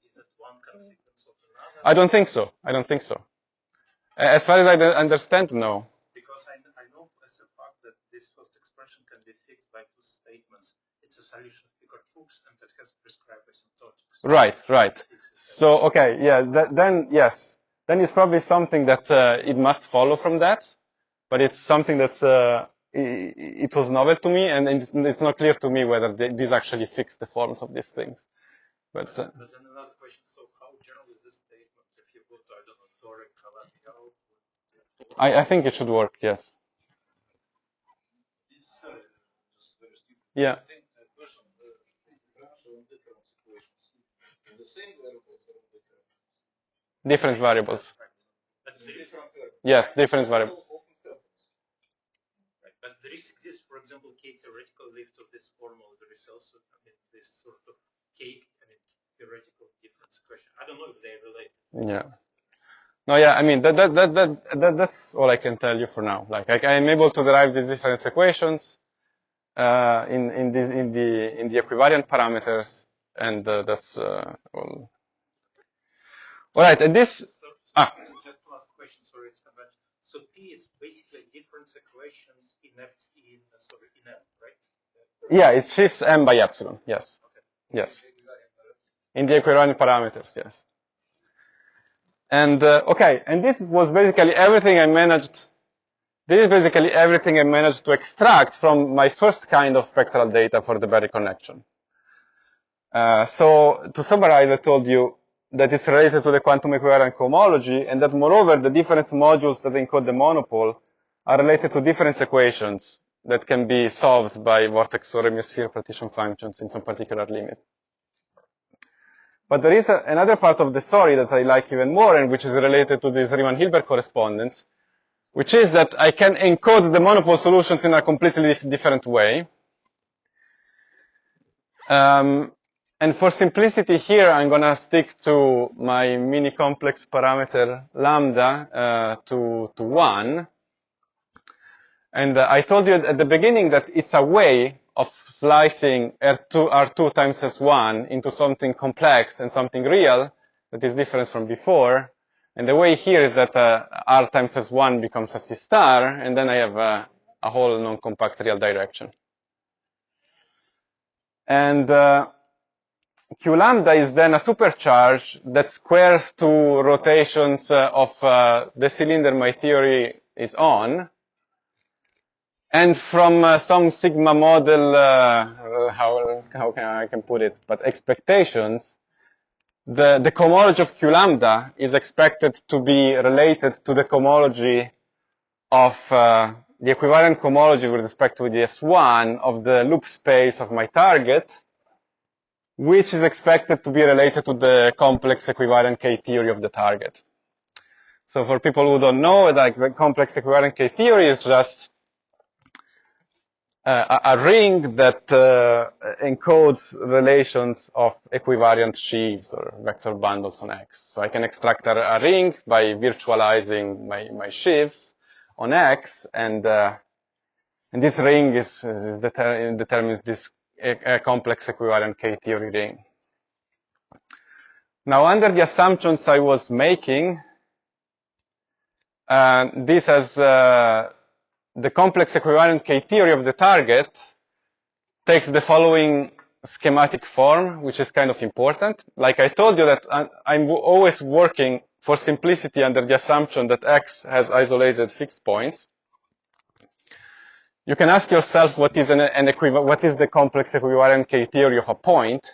E: is it one consequence of another?
B: I don't think so. As far as I understand, no.
E: Because I know as a fact that this first expression can be fixed by 2 statements. It's a solution of Pickard Fuchs, and it has prescribed asymptotics.
B: Right. So, okay, then yes. Then it's probably something that it must follow from that, but it's something that it was novel to me, and it's not clear to me whether these actually fix the forms of these things. But
E: then another question, so how general is this statement if you go to, I don't know, toric,
B: I think it should work, yes. Yeah.
C: I think a person differential and difference equations. The same variables are different.
B: Different variables.
C: Different variables.
B: Yes, different variables.
E: Right. But there exists, for example, k-theoretical lift of this formula. There is also, this sort of theoretical difference equation. I don't know if they're related.
B: Yeah. No, yeah, I mean, that's all I can tell you for now. Like, I'm able to derive these difference equations, in the equivariant parameters, and that's all. All right, and this.
E: Just last question, sorry, it's convention. So P is basically difference equations in M, right?
B: Yeah, it shifts M by epsilon. Yes.
E: Okay.
B: Yes. In the equivariant parameters, yes. And okay, and this was basically everything I managed. This is basically everything I managed to extract from my first kind of spectral data for the Berry connection. So to summarize, I told you that it's related to the quantum equivariant cohomology, and that moreover, the difference modules that encode the monopole are related to difference equations that can be solved by vortex or hemisphere partition functions in some particular limit. But there is another part of the story that I like even more, and which is related to this Riemann-Hilbert correspondence, which is that I can encode the monopole solutions in a completely different way. And for simplicity here, I'm going to stick to my mini complex parameter lambda to 1. And I told you at the beginning that it's a way of slicing R2 times S1 into something complex and something real that is different from before. And the way here is that R times S1 becomes a C star, and then I have a whole non-compact real direction. And Q lambda is then a supercharge that squares two rotations of the cylinder my theory is on. And from some sigma model, how can I put it, but expectations, the cohomology of Q lambda is expected to be related to the cohomology of the equivalent cohomology with respect to the S1 of the loop space of my target, which is expected to be related to the complex equivalent K theory of the target. So for people who don't know, like the complex equivalent K theory is just a ring that encodes relations of equivariant sheaves or vector bundles on X. So I can extract a ring by virtualizing my sheaves on X, and this ring determines this complex equivalent K theory ring. Now, under the assumptions I was making, this has the complex equivalent K theory of the target takes the following schematic form, which is kind of important. Like I told you that I'm always working for simplicity under the assumption that X has isolated fixed points. You can ask yourself what is what is the complex equivalent K theory of a point?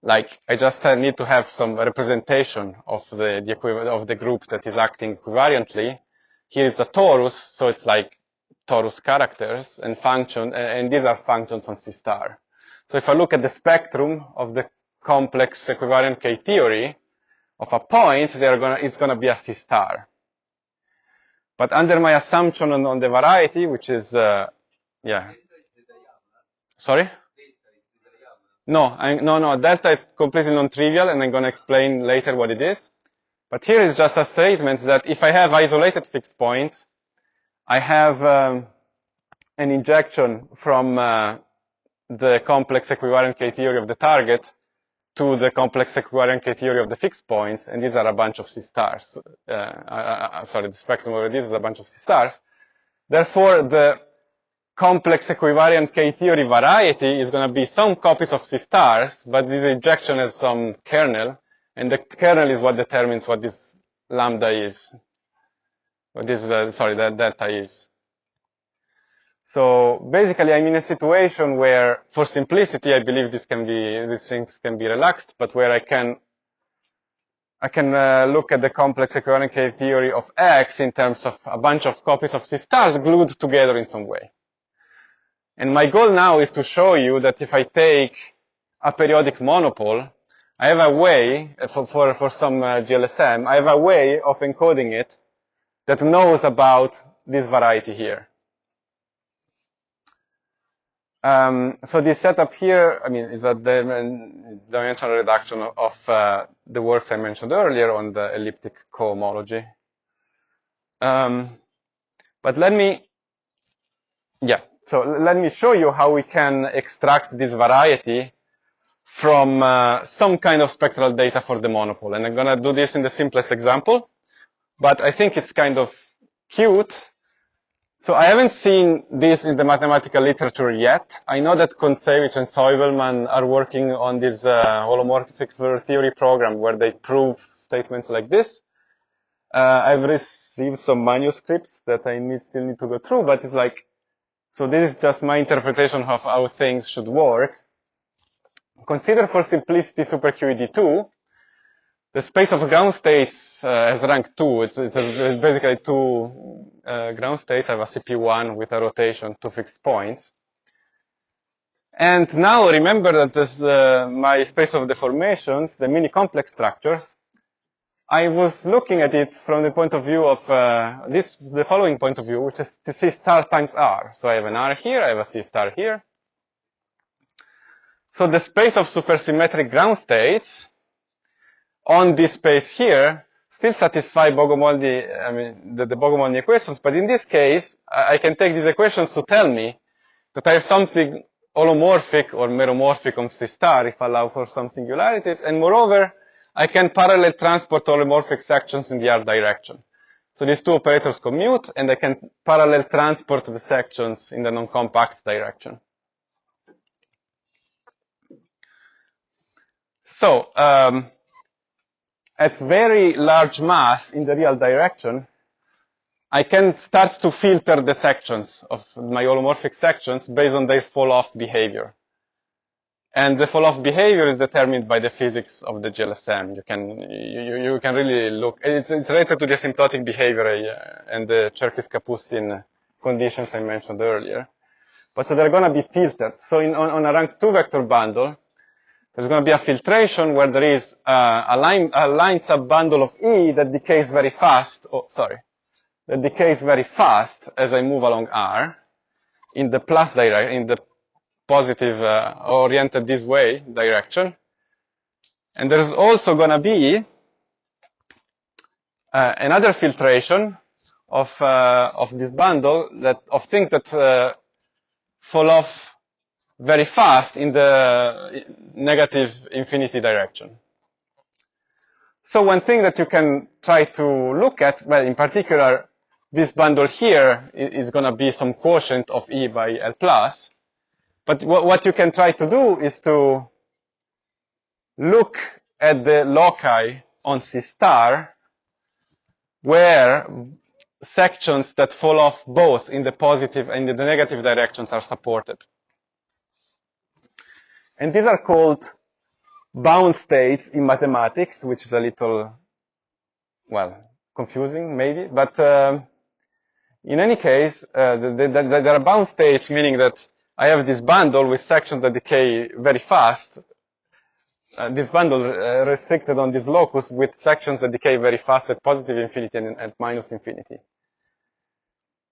B: Like I just need to have some representation of the group that is acting equivariantly. Here is a torus, so it's like torus characters and function, and these are functions on C star. So if I look at the spectrum of the complex equivalent K theory of a point, it's gonna be a C star. But under my assumption on the variety, which is sorry? No, delta is completely non-trivial, and I'm going to explain later what it is. But here is just a statement that if I have isolated fixed points, I have an injection from the complex equivalent K theory of the target to the complex equivalent K theory of the fixed points, and these are a bunch of C stars. Sorry, the spectrum of this is a bunch of C stars. Therefore, the complex equivariant K theory variety is going to be some copies of C stars, but this injection has some kernel, and the kernel is what determines what this lambda is, what this, that delta is. So basically, I'm in a situation where, for simplicity, I believe these things can be relaxed, but where I can look at the complex equivalent K theory of X in terms of a bunch of copies of C stars glued together in some way. And my goal now is to show you that if I take a periodic monopole, I have a way, for some GLSM, I have a way of encoding it that knows about this variety here. So this setup here, I mean, is a dimensional reduction of the works I mentioned earlier on the elliptic cohomology. But let me show you how we can extract this variety from some kind of spectral data for the monopole. And I'm going to do this in the simplest example, but I think it's kind of cute. So I haven't seen this in the mathematical literature yet. I know that Kontsevich and Soibelman are working on this holomorphic theory program where they prove statements like this. I've received some manuscripts that I still need to go through, but it's like, so this is just my interpretation of how things should work. Consider for simplicity super QED2. The space of ground states has rank 2. It's basically two ground states. I have a CP1 with a rotation, two fixed points. And now remember that this my space of deformations, the mini complex structures, I was looking at it from the point of view of the following point of view, which is C star times R. So I have an R here, I have a C star here. So the space of supersymmetric ground states on this space here still satisfy Bogomolny, the Bogomolny equations, but in this case, I can take these equations to tell me that I have something holomorphic or meromorphic on C star if I allow for some singularities, and moreover, I can parallel transport holomorphic sections in the R direction. So these two operators commute, and I can parallel transport the sections in the non-compact direction. So, at very large mass in the real direction, I can start to filter the sections of my holomorphic sections based on their fall-off behavior. And the fall-off behavior is determined by the physics of the GLSM. You can really look, it's related to the asymptotic behavior and the Cherkis-Kapustin conditions I mentioned earlier. But so they're going to be filtered. So on a rank 2 vector bundle, there's going to be a filtration where there is a line sub-bundle of E that decays very fast. That decays very fast as I move along R in the plus direction, in the positive oriented this way direction. And there's also going to be another filtration of this bundle of things that fall off very fast in the negative infinity direction. So one thing that you can try to look at, well, in particular, this bundle here is going to be some quotient of E by L plus. But what you can try to do is to look at the loci on C star where sections that fall off both in the positive and in the negative directions are supported. And these are called bound states in mathematics, which is a little, well, confusing maybe, but in any case, there are bound states, meaning that I have this bundle with sections that decay very fast. This bundle restricted on this locus with sections that decay very fast at positive infinity and at minus infinity.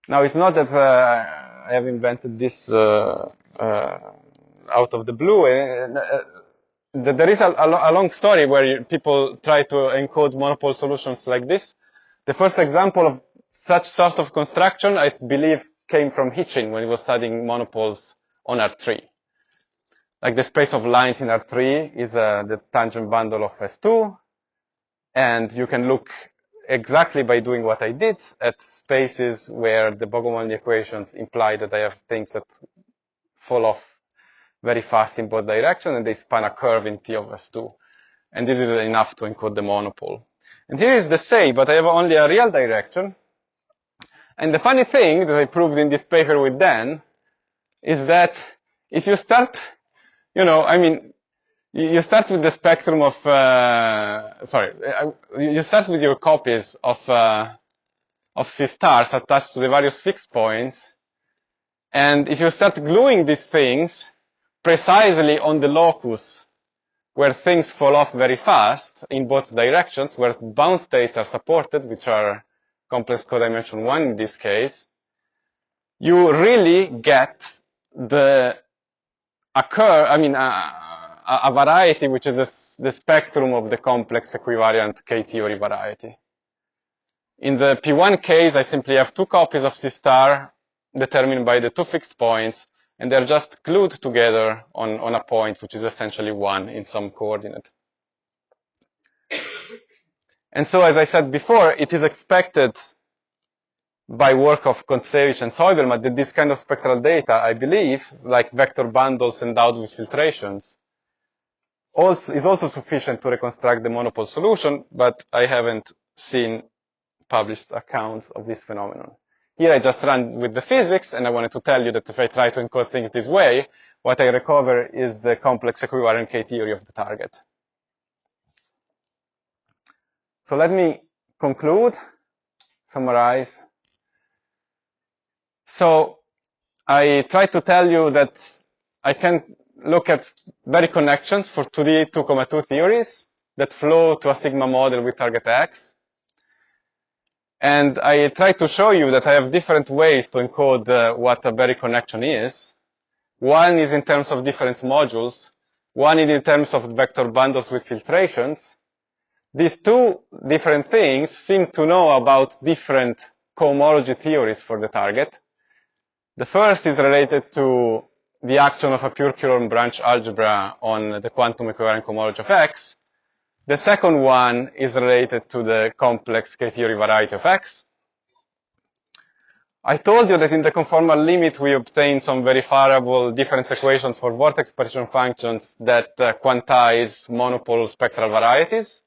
B: Now, it's not that I have invented this out of the blue. There is a long story where people try to encode monopole solutions like this. The first example of such sort of construction, I believe, came from Hitchin when he was studying monopoles on R3. Like the space of lines in R3 is the tangent bundle of S2, and you can look exactly by doing what I did at spaces where the Bogomolny equations imply that I have things that fall off very fast in both directions, and they span a curve in T of S2. And this is enough to encode the monopole. And here is the same, but I have only a real direction. And the funny thing that I proved in this paper with Dan is that if you start, you start with the spectrum of, you start with your copies of C stars attached to the various fixed points. And if you start gluing these things precisely on the locus where things fall off very fast in both directions, where bound states are supported, which are complex codimension 1 in this case, you really get a variety which is the spectrum of the complex equivariant K-theory variety. In the P1 case, I simply have two copies of C star determined by the two fixed points, and they're just glued together on a point which is essentially 1 in some coordinate. And so, as I said before, it is expected by work of Kontsevich and Soibelman that this kind of spectral data, I believe, like vector bundles endowed with filtrations, is also sufficient to reconstruct the monopole solution, but I haven't seen published accounts of this phenomenon. Here I just ran with the physics, and I wanted to tell you that if I try to encode things this way, what I recover is the complex equivariant K-theory of the target. So let me conclude, summarize. So I tried to tell you that I can look at Berry connections for 2D 2,2 theories that flow to a sigma model with target X. And I tried to show you that I have different ways to encode what a Berry connection is. One is in terms of difference modules, one in terms of vector bundles with filtrations. These two different things seem to know about different cohomology theories for the target. The first is related to the action of a pure Coulomb branch algebra on the quantum equivalent cohomology of X. The second one is related to the complex K-theory variety of X. I told you that in the conformal limit we obtained some verifiable difference equations for vortex partition functions that quantize monopole spectral varieties.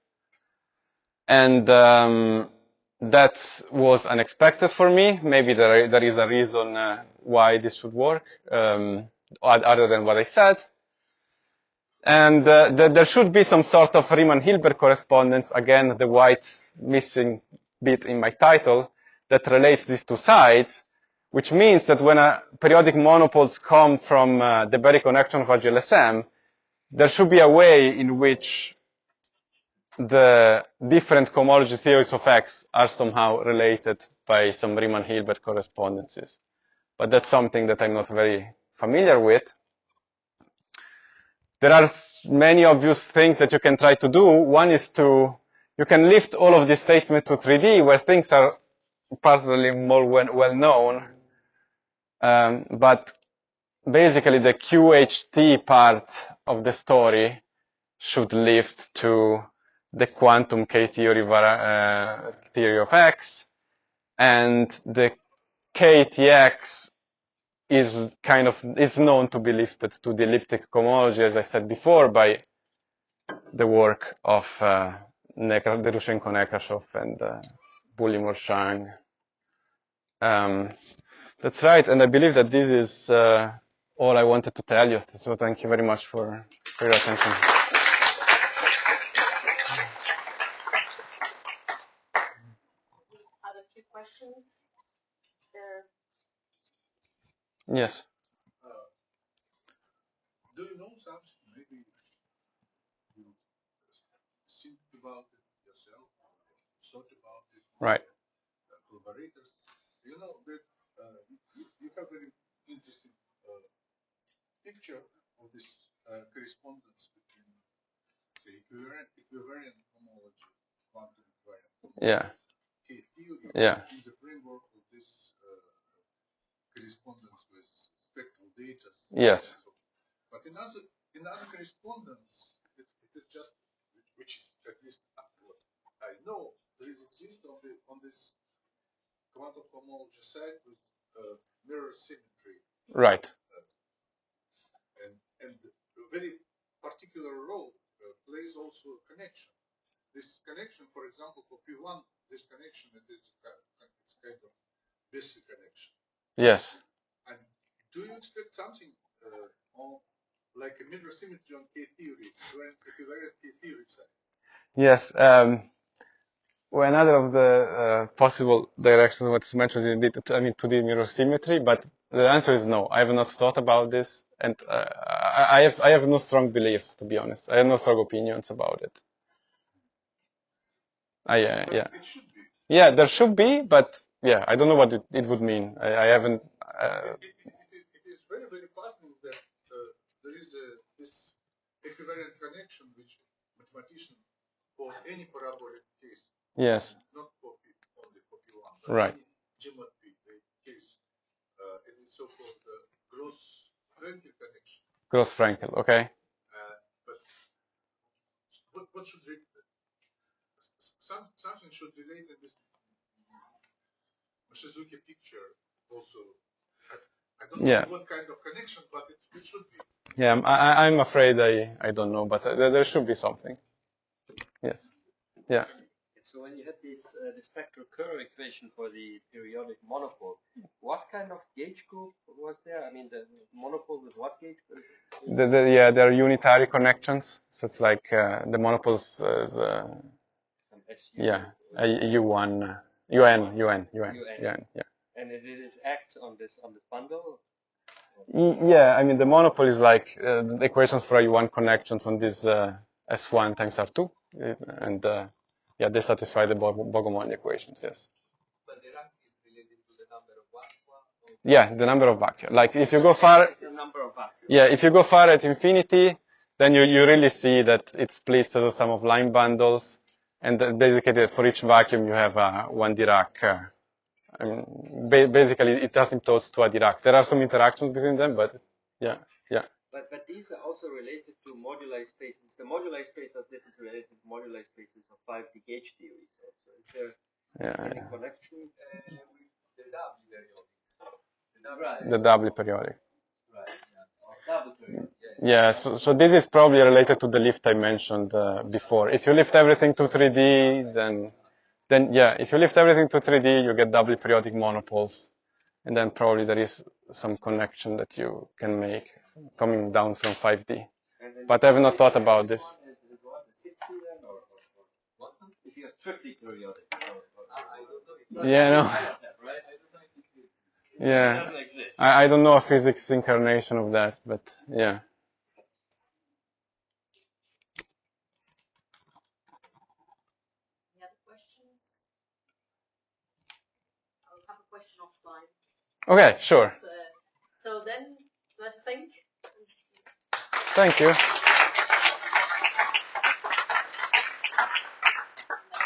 B: And that was unexpected for me. Maybe there is a reason why this should work, other than what I said. And there should be some sort of Riemann-Hilbert correspondence, again, the white missing bit in my title, that relates these two sides, which means that when periodic monopoles come from the Berry connection of a GLSM, there should be a way in which the different cohomology theories of X are somehow related by some Riemann-Hilbert correspondences. But that's something that I'm not very familiar with. There are many obvious things that you can try to do. One is you can lift all of these statements to 3D where things are partly more well known. But basically the QHT part of the story should lift to the quantum K-theory theory of X, and the KTX is known to be lifted to the elliptic cohomology, as I said before, by the work of Derushenko-Nekrasov and Bullimore-Shang. That's right, and I believe that this is all I wanted to tell you. So thank you very much for your attention.
A: Other few questions?
B: Yes.
C: Do you know something? Maybe you think about it yourself, thought about it.
B: Right.
C: Collaborators. You know that you have very interesting picture of this correspondence between the equivariant homology, quantum equivariant homology,
B: Yeah.
C: K-theory,
B: Yeah.
C: in the framework of this correspondence with spectral data.
B: Yes.
C: So, but in other correspondence, it is just, which is at least what I know, there exists on this quantum homology side with mirror symmetry.
B: Right.
C: And a very particular role plays also connection. This connection, for example, for P1, this connection it's kind of basic connection.
B: Yes.
C: And do you expect something like a mirror symmetry on K-theory, equivariant K-theory side?
B: Yes. Well, another of the possible directions what's mentioned is indeed, 2D mirror symmetry, but the answer is no. I have not thought about this, and I have no strong beliefs, to be honest. I have no strong opinions about it. Yeah.
C: It should be.
B: Yeah, there should be, but yeah, I don't know what it would mean. I haven't.
C: It is very, very puzzling that there is this equivariant connection which mathematicians for any parabolic case.
B: Yes.
C: Not for only for P1, but
B: right.
C: any Gmod P case. And it's so-called Gross-Frankel connection.
B: Gross-Frankel, okay.
C: But what should something should relate in this Shizuki picture also. I don't know what kind of connection, but it should be.
B: Yeah, I'm afraid I don't know, but there should be something. Yes. Yeah.
F: So when you had this spectral curve equation for the periodic monopole, what kind of gauge group was there? I mean, the monopole with what gauge group?
B: There are unitary connections. So it's like the monopoles is U1, UN. Yeah.
F: And it acts on this bundle.
B: Yeah, I mean the monopole is like the equations for U1 connections on this S1 times R2, and they satisfy the Bogomolny equations. Yes.
F: But the rank is related to the number of vacua.
B: Yeah, the number of vacua. Like if you go far,
F: the number of vacua.
B: Yeah, if you go far at infinity, then you really see that it splits as a sum of line bundles, and that basically for each vacuum you have one Dirac. I mean, basically it asymptotes to a Dirac. There are some interactions between them, but yeah.
F: But these are also related to moduli spaces. The moduli space of this is related to moduli spaces of 5D gauge theories also. Is there any connection?
B: The doubly periodic.
F: Right. Double periodic.
B: Yeah, so this is probably related to the lift I mentioned before. If you lift everything to 3D, then yeah, if you lift everything to 3D, you get doubly periodic monopoles. And then probably there is some connection that you can make coming down from 5D. But I have not thought about this.
F: If you have triply periodic.
B: Yeah, no. Yeah. I don't know a physics incarnation of that, but yeah.
A: Any other questions? I'll have a question offline.
B: Okay, sure.
A: So then let's think.
B: Thank you.